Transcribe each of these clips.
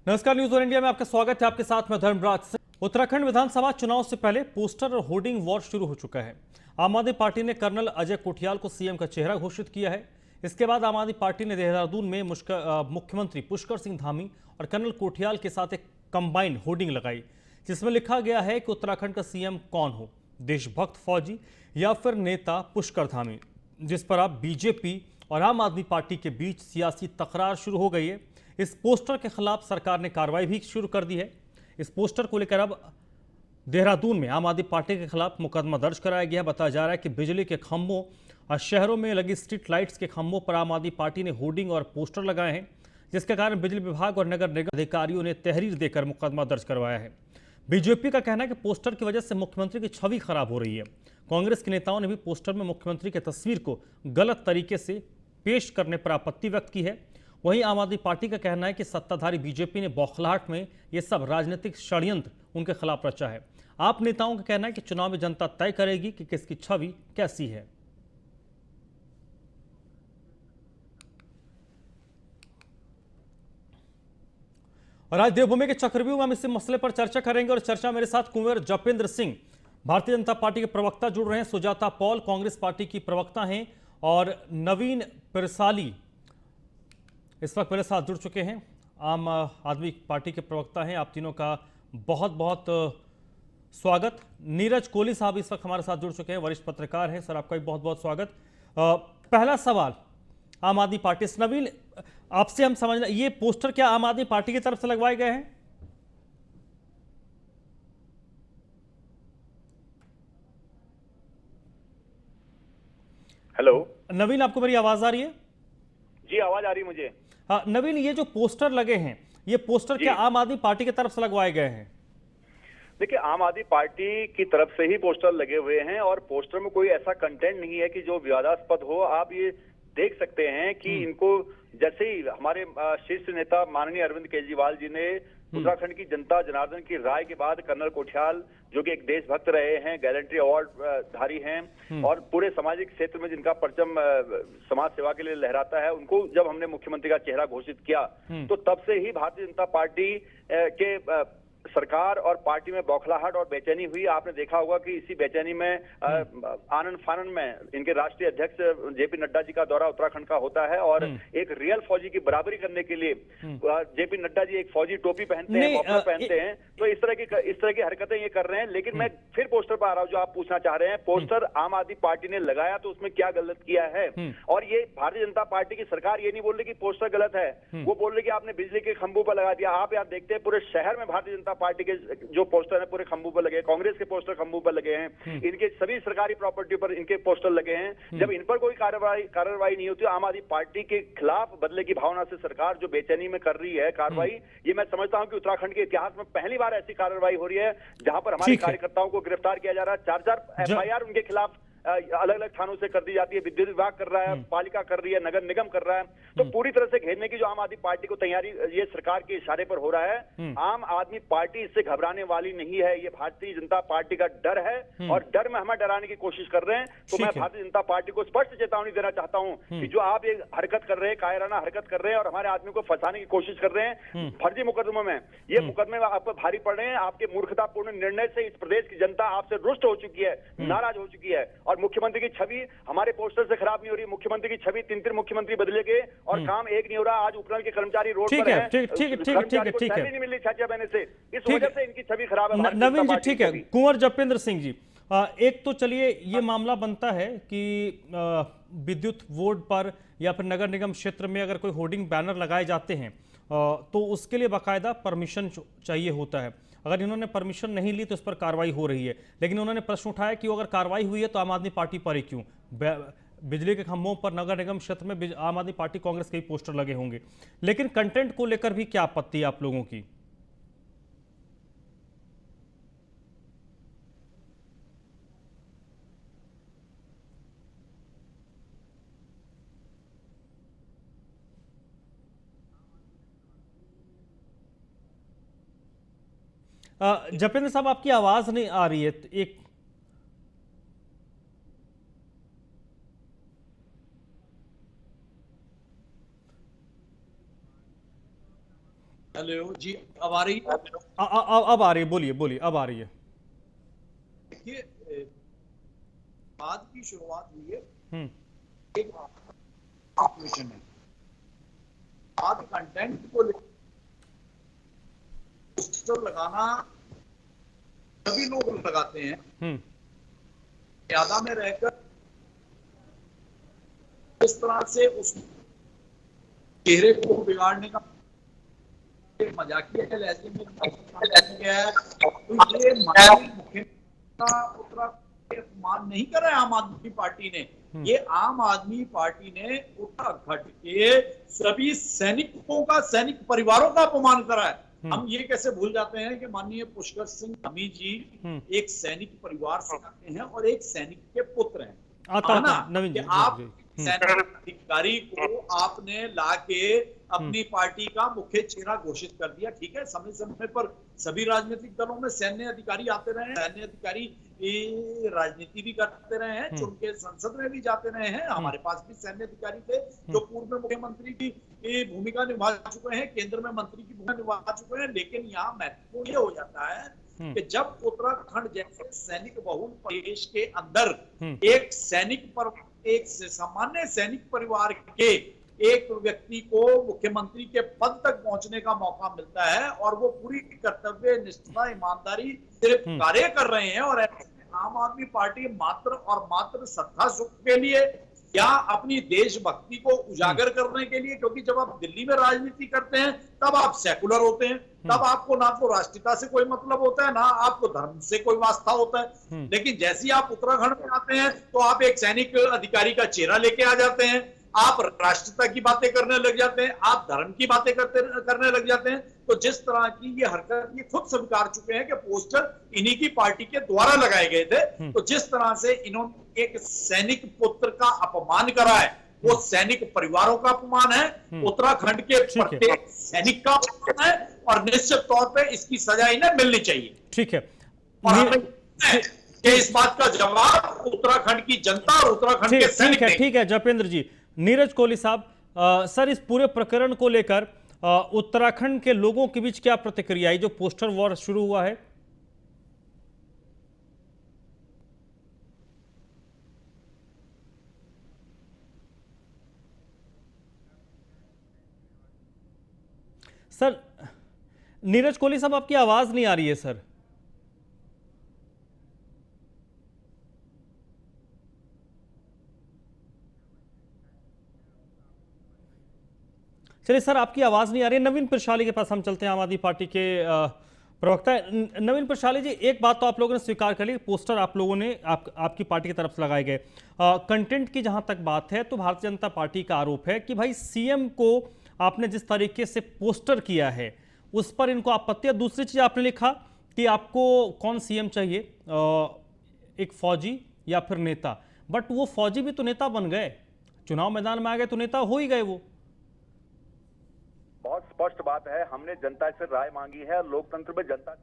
नमस्कार, news one India में आपका स्वागत है। आपके साथ में धर्मराज सिंह। उत्तराखंड विधानसभा चुनाव से पहले पोस्टर और होर्डिंग वॉर शुरू हो चुका है। आम आदमी पार्टी ने कर्नल अजय कोठियाल को सीएम का चेहरा घोषित किया है। इसके बाद आम आदमी पार्टी ने देहरादून में मुख्यमंत्री पुष्कर सिंह धामी और कर्नल कोठियाल के साथ एक कंबाइंड होर्डिंग लगाई, जिसमें लिखा गया है कि उत्तराखंड का सीएम कौन हो, देशभक्त फौजी या फिर नेता पुष्कर धामी। जिस पर अब बीजेपी और आम आदमी पार्टी के बीच सियासी तकरार शुरू हो गई है। इस पोस्टर के खिलाफ सरकार ने कार्रवाई भी शुरू कर दी है। इस पोस्टर को लेकर अब देहरादून में आम आदमी पार्टी के खिलाफ मुकदमा दर्ज कराया गया। बताया जा रहा है कि बिजली के खंभों और शहरों में लगी स्ट्रीट लाइट्स के खंभों पर आम आदमी पार्टी ने होर्डिंग और पोस्टर लगाए हैं, जिसके कारण बिजली विभाग और नगर निगम अधिकारियों ने तहरीर देकर मुकदमा दर्ज करवाया है। बीजेपी का कहना है कि पोस्टर की वजह से मुख्यमंत्री की छवि खराब हो रही है। कांग्रेस के नेताओं ने भी पोस्टर में मुख्यमंत्री की तस्वीर को गलत तरीके से पेश करने पर आपत्ति व्यक्त की है। वहीं आम आदमी पार्टी का कहना है कि सत्ताधारी बीजेपी ने बौखलाहट में यह सब राजनीतिक षड्यंत्र उनके खिलाफ रचा है। आप नेताओं का कहना है कि चुनाव में जनता तय करेगी कि किसकी छवि कैसी है। और आज देवभूमि के चक्रव्यूह में हम इस मसले पर चर्चा करेंगे और चर्चा मेरे साथ कुंवर जपेंद्र सिंह, भारतीय जनता पार्टी के प्रवक्ता, जुड़ रहे हैं। सुजाता पॉल, कांग्रेस पार्टी की प्रवक्ता हैं, और नवीन पिरसाली इस वक्त मेरे साथ जुड़ चुके हैं, आम आदमी पार्टी के प्रवक्ता हैं। आप तीनों का बहुत बहुत स्वागत। नीरज कोहली साहब इस वक्त हमारे साथ जुड़ चुके हैं, वरिष्ठ पत्रकार हैं। सर, आपका भी बहुत बहुत स्वागत। पहला सवाल आम आदमी पार्टी से, नवीन आपसे हम समझना, ये पोस्टर क्या आम आदमी पार्टी की तरफ से लगवाए गए हैं? हेलो नवीन, आपको मेरी आवाज आ रही है? जी, आवाज आ रही है मुझे। हाँ नवीन, ये जो पोस्टर लगे हैं, ये पोस्टर क्या आम आदमी पार्टी की तरफ से लगवाए गए हैं? देखिए, आम आदमी पार्टी की तरफ से ही पोस्टर लगे हुए हैं और पोस्टर में कोई ऐसा कंटेंट नहीं है कि जो विवादास्पद हो। आप ये देख सकते हैं कि इनको जैसे ही हमारे शीर्ष नेता माननीय अरविंद केजरीवाल जी ने उत्तराखंड की जनता जनार्दन की राय के बाद कर्नल कोठियाल, जो कि एक देशभक्त रहे हैं, गैलेंट्री अवार्ड धारी हैं और पूरे सामाजिक क्षेत्र में जिनका परचम समाज सेवा के लिए लहराता है, उनको जब हमने मुख्यमंत्री का चेहरा घोषित किया तो तब से ही भारतीय जनता पार्टी के सरकार और पार्टी में बौखलाहट और बेचैनी हुई। आपने देखा होगा कि इसी बेचैनी में आनंद फानन में इनके राष्ट्रीय अध्यक्ष जेपी नड्डा जी का दौरा उत्तराखंड का होता है और एक रियल फौजी की बराबरी करने के लिए जेपी नड्डा जी एक फौजी टोपी पहनते हैं, मफलर पहनते हैं, तो इस तरह की हरकतें ये कर रहे हैं। लेकिन मैं फिर पोस्टर पर आ रहा हूं, जो आप पूछना चाह रहे हैं, पोस्टर आम आदमी पार्टी ने लगाया तो उसमें क्या गलत किया है? और ये भारतीय जनता पार्टी की सरकार ये नहीं बोल रही कि पोस्टर गलत है, वो बोल रही कि आपने बिजली के खंभों पर लगा दिया। आप यार देखते हैं पूरे शहर में भारतीय जनता पार्टी के जो पोस्टर है पूरे खंभों पर लगे हैं, कांग्रेस के पोस्टर खंभों पर लगे हैं, इनके सभी सरकारी प्रॉपर्टी पर इनके पोस्टर लगे हैं। जब इन पर कोई कार्रवाई नहीं होती, आम आदमी पार्टी के खिलाफ बदले की भावना से सरकार जो बेचैनी में कर ररी है कार्रवाई, ये मैं समझता हूं कि उत्तराखंड के इतिहास में पहली बार ऐसी कार्रवाई हो रही है जहां पर हमारे कार्यकर्ताओं को गिरफ्तार किया जा रहा है। 4 एफआईआर उनके खिलाफ अलग अलग थानों से कर दी जाती है, विद्युत विभाग कर रहा है, पालिका कर रही है, नगर निगम कर रहा है। तो पूरी तरह से घेरने की जो आम आदमी पार्टी को तैयारी ये सरकार के इशारे पर हो रहा है। आम आदमी पार्टी इससे घबराने वाली नहीं है, ये भारतीय जनता पार्टी का डर है और डर में हमें डराने की कोशिश कर रहे हैं। तो मैं भारतीय जनता पार्टी को स्पष्ट चेतावनी देना चाहता हूं कि जो आप ये हरकत कर रहे हैं, कायराना हरकत कर रहे हैं और हमारे आदमी को फंसाने की कोशिश कर रहे हैं फर्जी मुकदमों में, ये मुकदमे आप पर भारी पड़ रहे हैं। आपके मूर्खतापूर्ण निर्णय से इस प्रदेश की जनता आपसे रुष्ट हो चुकी है, नाराज हो चुकी है और मुख्यमंत्री की छवि हमारे पोस्टर से खराब नहीं हो रही। मुख्यमंत्री की छवि 3 मुख्यमंत्री बदले गए और काम एक नहीं हो रहा। आज उपनल के कर्मचारी रोड पर हैं, ठीक है, नहीं मिल रही छात्रा बहने से, इस वजह से इनकी छवि खराब है। नवीन जी, ठीक है। कुंवर जपेंद्र सिंह जी, एक तो चलिए ये मामला बनता है कि विद्युत बोर्ड पर या फिर नगर निगम क्षेत्र में अगर कोई होर्डिंग बैनर लगाए जाते हैं तो उसके लिए बाकायदा परमिशन चाहिए होता है। अगर इन्होंने परमिशन नहीं ली तो इस पर कार्रवाई हो रही है, लेकिन उन्होंने प्रश्न उठाया कि अगर कार्रवाई हुई है तो आम आदमी पार्टी पर ही क्यों? बिजली के खंभों पर नगर निगम क्षेत्र में आम आदमी पार्टी कांग्रेस के ही पोस्टर लगे होंगे, लेकिन कंटेंट को लेकर भी क्या आपत्ति है आप लोगों की? जपेंद्र साहब, आपकी आवाज नहीं आ रही है, एक हेलो जी, अब आ रही है? अब आ रही है, बोलिए बोलिए, अब आ रही है। देखिए, बात की शुरुआत हुई है हम्म। एक सिचुएशन है। बात कंटेंट को पोस्टर लगाना सभी लोग लगाते हैं, हम्म। ज्यादा में रहकर इस तरह से उस चेहरे को बिगाड़ने का एक मजाकिया लहजे में किया गया है। तो ये माननीय मुख्यमंत्री का उत्तराखंड अपमान नहीं कर रहे आम आदमी पार्टी ने, ये आम आदमी पार्टी ने उत्तराखंड के सभी सैनिकों का, सैनिक परिवारों का अपमान करा है। हम ये कैसे भूल जाते हैं कि माननीय पुष्कर सिंह धामी जी एक सैनिक परिवार से आते हैं और एक सैनिक के पुत्र हैं। आता ना नवीन कि जी, आप जी। सैनिक अधिकारी को आपने लाके अपनी पार्टी का मुख्य चेहरा घोषित कर दिया। ठीक है, समय समय पर सभी राजनीतिक दलों में सैन्य अधिकारी आते रहे हैं, सैन्य अधिकारी राजनीति भी करते रहे हैं, चुन के संसद में भी जाते रहे हैं। हमारे पास भी सैन्य अधिकारी थे जो पूर्व में मुख्यमंत्री की भूमिका निभा चुके हैं, केंद्र में मंत्री की भूमिका निभा चुके हैं। लेकिन यहाँ महत्वपूर्ण ये हो जाता है कि जब उत्तराखंड जैसे सैनिक बहुल प्रदेश के अंदर एक सैनिक पर एक सामान्य सैनिक परिवार के एक व्यक्ति को मुख्यमंत्री के पद तक पहुंचने का मौका मिलता है और वो पूरी कर्तव्य निष्ठा ईमानदारी से कार्य कर रहे हैं, और ऐसे में आम आदमी पार्टी मात्र और मात्र सत्ता सुख के लिए या अपनी देशभक्ति को उजागर करने के लिए, क्योंकि जब आप दिल्ली में राजनीति करते हैं तब आप सेकुलर होते हैं, तब आपको ना तो राष्ट्रीयता से कोई मतलब होता है ना आपको धर्म से कोई वास्ता होता है। लेकिन जैसे ही आप उत्तराखंड में आते हैं तो आप एक सैनिक अधिकारी का चेहरा लेके आ जाते हैं, आप राष्ट्रीयता की बातें करने लग जाते हैं, आप धर्म की बातें करने लग जाते हैं। तो जिस तरह की ये हरकत ये खुद स्वीकार चुके हैं कि पोस्टर इन्हीं की पार्टी के द्वारा लगाए गए थे। तो जिस तरह से इन्होंने एक सैनिक पुत्र का अपमान करा है वो सैनिक परिवारों का अपमान है, उत्तराखंड के प्रत्येक सैनिक का अपमान है, और निश्चित तौर पे इसकी सजा इन्हें मिलनी चाहिए। ठीक है, और हमें कि इस बात का जवाब उत्तराखंड की जनता और उत्तराखंड के सैनिक देंगे। ठीक है जपेंद्र जी। नीरज कोहली साहब, सर इस पूरे प्रकरण को लेकर उत्तराखंड के लोगों के बीच क्या प्रतिक्रिया है, जो पोस्टर वॉर शुरू हुआ है? सर नीरज कोहली साहब, आपकी आवाज नहीं आ रही है सर। चलिए सर, आपकी आवाज नहीं आ रही है। नवीन प्रशाली के पास हम चलते हैं, आम आदमी पार्टी के प्रवक्ता। नवीन प्रशाली जी, एक बात तो आप लोगों ने स्वीकार कर ली, पोस्टर आप लोगों ने आपकी पार्टी की तरफ से लगाए गए। कंटेंट की जहां तक बात है तो भारतीय जनता पार्टी का आरोप है कि भाई सीएम को आपने जिस तरीके से पोस्टर किया है उस पर इनको आपत्ति है। दूसरी चीज आपने लिखा कि आपको कौन सीएम चाहिए, एक फौजी या फिर नेता। बट वो फौजी भी तो नेता बन गए, चुनाव मैदान में आ गए तो नेता हो ही गए वो। बहुत स्पष्ट बात है, हमने जनता से राय मांगी है। लोकतंत्र में जनता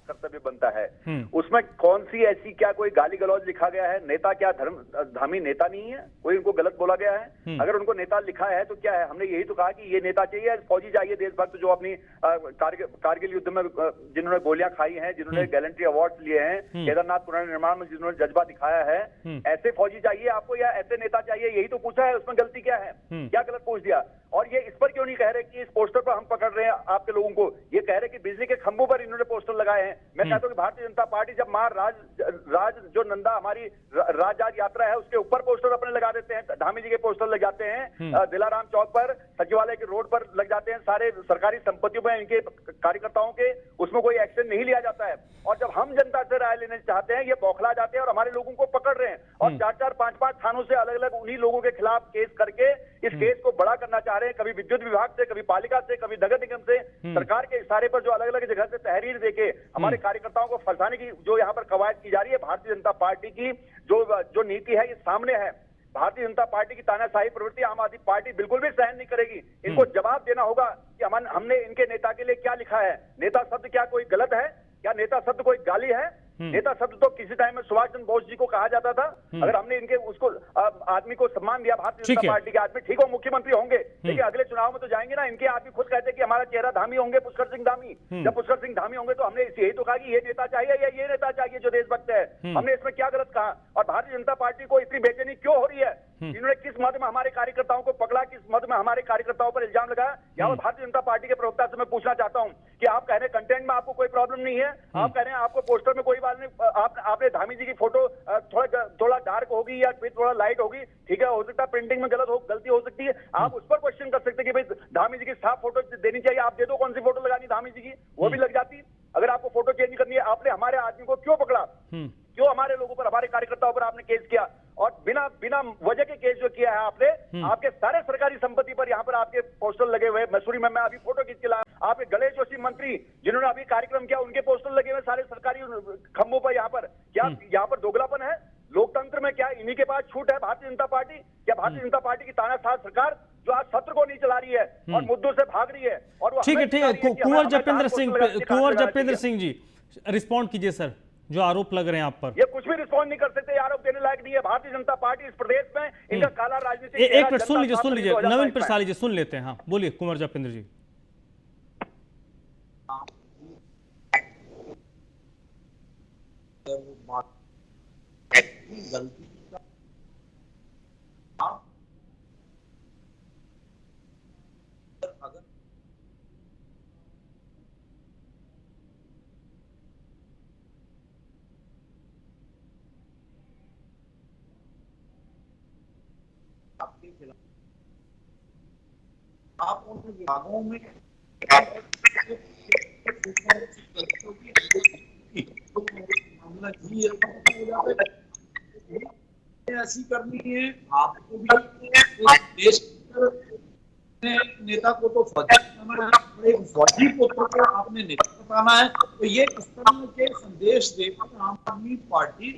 कर्तव्य बनता है। उसमें कौन सी ऐसी क्या कोई गाली गलौज लिखा गया है? नेता क्या धामी नेता नहीं है? कोई उनको गलत बोला गया है? अगर उनको नेता लिखा है तो क्या है? हमने यही तो कहा कि ये नेता चाहिए, फौजी चाहिए, देशभक्त जो अपनी कारगिल युद्ध में जिन्होंने गोलियां खाई हैं, जिन्होंने गैलेंट्री अवार्ड लिए हैं, केदारनाथ पुनर्निर्माण में जिन्होंने जज्बा दिखाया है, ऐसे फौजी चाहिए आपको या ऐसे नेता चाहिए? यही तो पूछा है। उसमें गलती क्या है? क्या गलत पूछ दिया? और ये इस पर क्यों नहीं कह रहे कि इस पोस्टर पर हम पकड़ रहे हैं आपके लोगों को? ये कह रहे कि बिजली के खंभों पर इन्होंने पोस्टर लगाए हैं। मैं कहता हूं कि भारतीय जनता पार्टी जब मां राज जो नंदा हमारी राज यात्रा है उसके ऊपर पोस्टर अपने लगा देते हैं, धामी जी के पोस्टर लग जाते हैं, दिलाराम चौक पर, सचिवालय के रोड पर लग जाते हैं, सारे सरकारी संपत्तियों में इनके कार्यकर्ताओं के, उसमें कोई एक्शन नहीं लिया जाता है। और जब हम जनता से राय लेने चाहते हैं ये बौखला जाते हैं और हमारे लोगों को पकड़ रहे हैं और 4-4, 5-5 थानों से अलग अलग उन्हीं लोगों के खिलाफ केस करके इस केस को बड़ा करना चाह रहे हैं। कभी विद्युत विभाग से, कभी पालिका से, कभी नगर निगम से, सरकार के इशारे पर जो अलग अलग जगह से तहरीर देके हमारे कार्यकर्ताओं को फंसाने की जो यहाँ पर कवायद की जा रही है, भारतीय जनता पार्टी की जो नीति है ये सामने है। भारतीय जनता पार्टी की तानाशाही प्रवृत्ति आम आदमी पार्टी बिल्कुल भी सहन नहीं करेगी। इनको जवाब देना होगा कि हमने इनके नेता के लिए क्या लिखा है। नेता शब्द क्या कोई गलत है? क्या नेता शब्द कोई गाली है? नेता शब्द तो किसी टाइम में सुभाष चंद्र बोस जी को कहा जाता था। अगर हमने इनके उसको आदमी को सम्मान दिया, भारतीय जनता पार्टी के आदमी ठीक हो मुख्यमंत्री होंगे, लेकिन अगले चुनाव में तो जाएंगे ना, इनके आदमी खुद कहते कि हमारा चेहरा धामी होंगे पुष्कर सिंह धामी। जब पुष्कर सिंह धामी होंगे तो हमने यही तो कहा कि ये नेता चाहिए या ये नेता चाहिए जो देशभक्त है। हमने इसमें क्या गलत कहा? और भारतीय जनता पार्टी को इतनी बेचैनी क्यों हो रही है? इन्होंने किस मद में हमारे कार्यकर्ताओं को पकड़ा, किस मद में हमारे कार्यकर्ताओं पर इल्जाम लगाया? यहाँ भारतीय जनता पार्टी के प्रवक्ता से मैं पूछना चाहता हूँ कि आप कह रहे हैं कंटेंट में आपको कोई प्रॉब्लम नहीं है, आप कह रहे हैं आपको पोस्टर में कोई बात नहीं, आपने धामी जी की फोटो थोड़ा डार्क होगी या फिर थोड़ा लाइट होगी, ठीक है, हो सकता है प्रिंटिंग में गलती हो सकती है, आप उस पर क्वेश्चन कर सकते हैं कि भाई धामी जी की साफ फोटो देनी चाहिए, आप दे दो कौन सी फोटो लगानी धामी जी की, वो भी लग जाती। अगर आपको फोटो चेंज करनी है, आपने हमारे आदमी को क्यों पकड़ा? क्यों हमारे लोगों पर, हमारे कार्यकर्ताओं पर आपने केस किया? और बिना वजह के केस जो किया है आपने, आपके सारे सरकारी संपत्ति पर यहाँ पर आपके पोस्टर लगे हुए। मसूरी में मैं अभी फोटो खींच के लाया, आपके गणेश जोशी मंत्री जिन्होंने अभी कार्यक्रम किया उनके पोस्टर लगे हुए सारे सरकारी खंभों पर। यहाँ पर क्या यहाँ पर दोगलापन है? लोकतंत्र में क्या इन्हीं के पास छूट है? भारतीय जनता पार्टी, क्या भारतीय जनता पार्टी की तानाशाह सरकार जो आज सत्र को नहीं चला रही है और मुद्दों से भाग रही है? और ठीक है, कुंवर जपेंद्र सिंह जी रिस्पॉन्ड कीजिए सर, जो आरोप लग रहे हैं आप पर। ये कुछ भी रिस्पॉन्ड नहीं कर सकते, आरोप देने लायक नहीं है। भारतीय जनता पार्टी इस प्रदेश में इनका काला राजनीति। एक मिनट सुन लीजिए नवीन प्रसाद जी, सुन लेते हैं। हाँ बोलिए कुंवर जपेंद्र जी। गलती अगर आपके खिलाफ आप उन विभागों में ऐसी करनी है आपको भी। देश नेता को तो फौजी पुत्र को आपने नेता बताना है, तो ये इस तरह के संदेश देकर आम आदमी पार्टी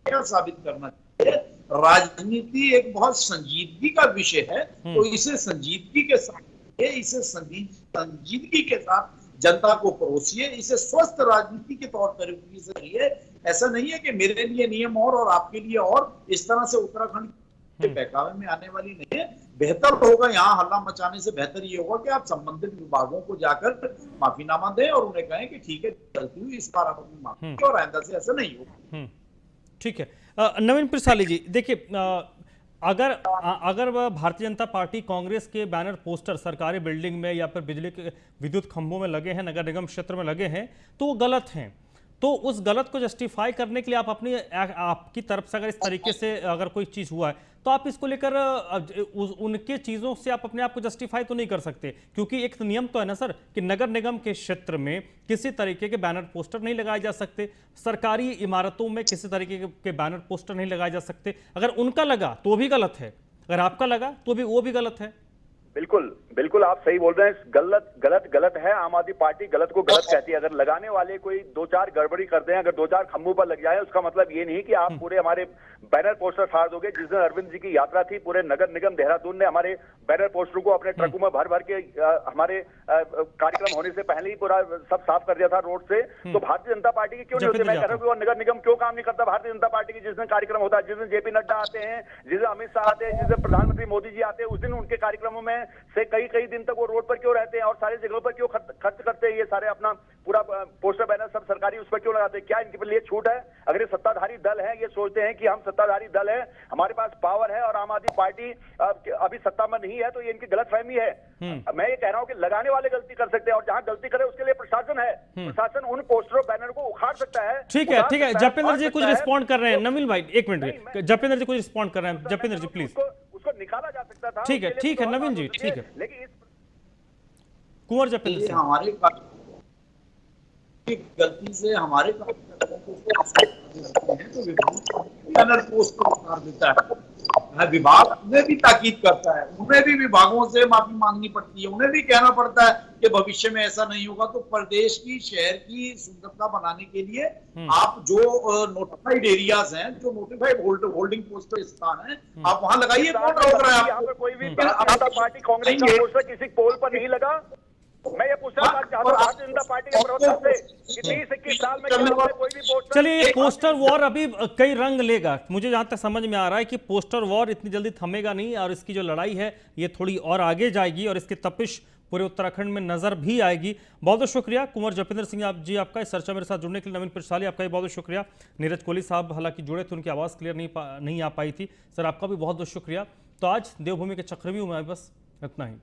क्या साबित करना चाहिए? राजनीति एक बहुत संजीदगी का विषय है, तो इसे संजीदगी के साथ संजीदगी के साथ जनता को परोसिए, इसे स्वस्थ राजनीति के तौर तरीके से करिए। ऐसा नहीं है कि मेरे लिए नियम और आपके लिए और, इस तरह से उत्तराखंड के बहकावे में आने वाली नहीं है। बेहतर होगा, यहाँ हल्ला मचाने से बेहतर ये होगा कि आप संबंधित विभागों को जाकर माफीनामा दें और उन्हें कहें कि ठीक है गलती हुई, इस बार आप अपनी माफी और आइंदा से ऐसा नहीं होगा। ठीक है, नवीन प्रसाद जी देखिए, अगर वह भारतीय जनता पार्टी कांग्रेस के बैनर पोस्टर सरकारी बिल्डिंग में या फिर बिजली के विद्युत खंभों में लगे हैं, नगर निगम क्षेत्र में लगे हैं, तो वो गलत हैं। तो उस गलत को जस्टिफाई करने के लिए आप आपकी तरफ से अगर इस तरीके से अगर कोई चीज़ हुआ है तो आप इसको लेकर उनके चीज़ों से आप अपने आप को जस्टिफाई तो नहीं कर सकते, क्योंकि एक नियम तो है ना सर कि नगर निगम के क्षेत्र में किसी तरीके के बैनर पोस्टर नहीं लगाए जा सकते, सरकारी इमारतों में किसी तरीके के बैनर पोस्टर नहीं लगाए जा सकते। अगर उनका लगा तो भी गलत है, अगर आपका लगा तो भी वो भी गलत है। बिल्कुल आप सही बोल रहे हैं। गलत है। आम आदमी पार्टी गलत को गलत कहती है। अगर लगाने वाले कोई 2-4 गड़बड़ी करते हैं, अगर 2-4 खंभों पर लग जाए, उसका मतलब ये नहीं कि आप पूरे हमारे बैनर पोस्टर फाड़ दोगे। जिस दिन अरविंद जी की यात्रा थी, पूरे नगर निगम देहरादून ने हमारे बैनर पोस्टरों को अपने ट्रकों में भर भर के हमारे कार्यक्रम होने से पहले ही पूरा सब साफ कर दिया था रोड से। तो भारतीय जनता पार्टी की क्यों नहीं होती? मैं कह रहा हूँ नगर निगम क्यों काम नहीं करता भारतीय जनता पार्टी की? जिस दिन कार्यक्रम होता है, जिस दिन जेपी नड्डा आते हैं, जिस दिन अमित शाह आते हैं, जिस दिन प्रधानमंत्री मोदी जी आते हैं, उस दिन उनके कार्यक्रमों में से कई दिन तक वो रोड पर क्यों रहते हैं और सारी जगहों पर क्यों खर्च करते हैं? ये सारे अपना पूरा पोस्टर बैनर सब सरकारी उस पर क्यों लगाते हैं? क्या इनके लिए छूट है? अगर ये सत्ताधारी दल है, ये सोचते हैं कि हम सत्ताधारी दल है, हमारे पास पावर है और आम आदमी पार्टी अभी सत्ता में नहीं है, तो ये इनकी गलतफहमी है। मैं ये कह रहा हूं कि लगाने वाले गलती कर सकते हैं और जहां गलती करे उसके लिए प्रशासन है। प्रशासन उन पोस्टरों बैनर को उखाड़ सकता है। ठीक है जपेंद्र जी कुछ रिस्पॉन्ड कर रहे हैं। नवीन भाई एक मिनट, जपेंद्र जी कुछ रिस्पॉन्ड कर रहे हैं। जपेंद्र जी प्लीज। उसको निकाला जा सकता था। ठीक है नवीन जी, ठीक है। लेकिन कुंवर जपेंद्र सिंह, हमारे गलती से हमारे कार्यकर्ताओं को तो विभाग पोस्ट को उतार देता है। विभाग उन्हें भी ताकीद करता है, उन्हें भी विभागों से माफी मांगनी पड़ती है, उन्हें भी कहना पड़ता है कि भविष्य में ऐसा नहीं होगा। तो प्रदेश की, शहर की सुंदरता बनाने के लिए आप जो नोटिफाइड एरियाज हैं, जो नोटिफाइड होल्डिंग पोस्ट स्थान है, आप वहां लगाइए। कौन रोक रहा है? यहाँ पर कोई भी पार्टी कांग्रेस का पोस्टर किसी पोल पर नहीं लगा। मैं ये पूछना चाहता हूँ भारतीय जनता पार्टी के प्रवक्ता से कि 20-21 साल में क्या आपने कोई भी पोस्टर। चलिए, ये पोस्टर वॉर अभी कई रंग लेगा। मुझे जहां तक समझ में आ रहा है कि पोस्टर वॉर इतनी जल्दी थमेगा नहीं और इसकी जो लड़ाई है ये थोड़ी और आगे जाएगी और इसकी तपिश पूरे उत्तराखंड में नजर भी आएगी। बहुत बहुत शुक्रिया कुंवर जपिंदर सिंह आप जी आपका इस चर्चा मेरे साथ जुड़ने के लिए। नवीन पिरसाली आपका भी बहुत बहुत शुक्रिया। नीरज कोहली साहब हालांकि जुड़े थे, उनकी आवाज़ क्लियर नहीं आ पाई थी। सर आपका भी बहुत बहुत शुक्रिया। तो आज देवभूमि के चक्रव्यूह में बस इतना ही।